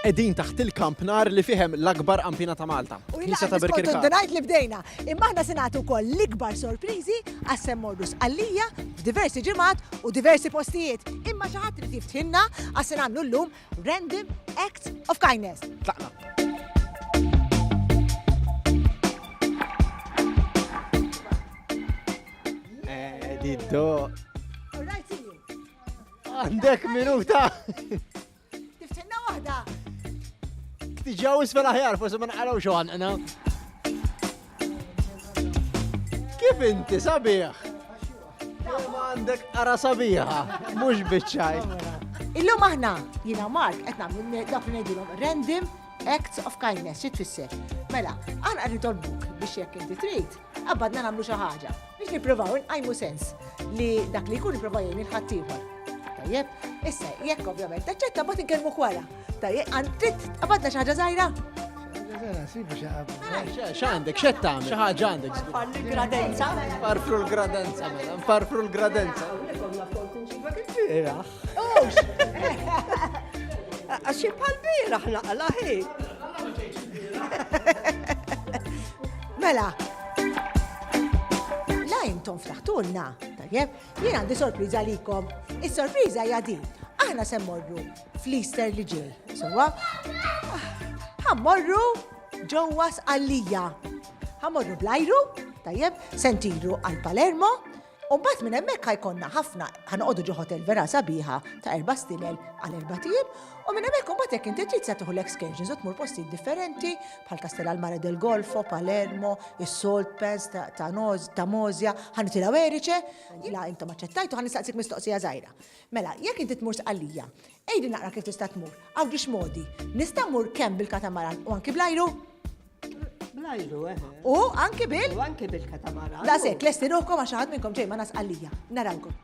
Edin taħt il-kampnar li fihem l-akbar qampina ta' Malta. Knisja ta' Birkirkar. Donajt li bdejna. Imma aħna sinatu kol l-ikbar sorprizi għas-semmorru sqallija f'diversi ġimgħat u diversi postijiet. Imma xi ħadd irid jiftħinna għas se nagħmlu llum Random Acts of Kindness. Tlaqna. Diddo. Alright, see you. Għandek minuta. Tiftħinna waħda. Tiġawis fil-aħjar, forse ma naqraw xo għanqna. Kif inti sabiħ? Ma għandek qara sabiħa, mux bitċaj. Illum aħna jiena Mark qed nagħmlu dak li ngħidulhom Random Acts of Kindness, xi tfisser? Mela, aħna qed nitolbuk biex jekk inti trid, qabadna nagħmlu xi ħaġa biex nippruvaw inqajmu sens li dak li jkun ippruvaw jgħin il-ħaddieħor. Tajjeb, issa jekk ovvjament taċċetta mbagħad inkellmu wara. Tajjeb, trid qabadna xi ħaġa żgħira? X'għandek, x'qed tagħmel? Xi ħaġa għandek. Falli gradenza. Nfarfru l-gradenza mela, nfarfru l-gradenza. Għaxi pal-biraħ naqla ħi. Mela, la intom ftaħtulna, tajjeb, jien għandi sorpriża likom. Is-sorpriża hija din. Aħna se mmorru fl-Easter li ġej. Sewa, ħammorru ġewwa Sqallija. Ħammorru bl-ajru, tajjeb, sentiru għal Palermo, u mbagħad minn hemmhekk ħajkonna ħafna ħanoqogħdu ġo hotel vera sabiħa ta' 4 stinel għal 4 tiem, u minn hemmhekk imbagħad jekk inti trid se tieħu l-excursions u tmur postijiet differenti bħal Castellal Mare del Golfo, Palermo, is-Salt Pans ta' Mosja, ħanitilgħu Erice, la intom aċċettajtu ħanistaqsik mistoqsija żgħira. Mela, jekk inti tmur Sqallija, ejdi naqra kif tista' tmur, għaw ġiex modi, nista' mmur kemm bil-katamaran u anki bl-ajru? Blajru, U anki bil? U anki bil-katamaran. Da sekk, lesti ruħkom għax ħadd minnkom ġej ma' Sqallija. Narawkom.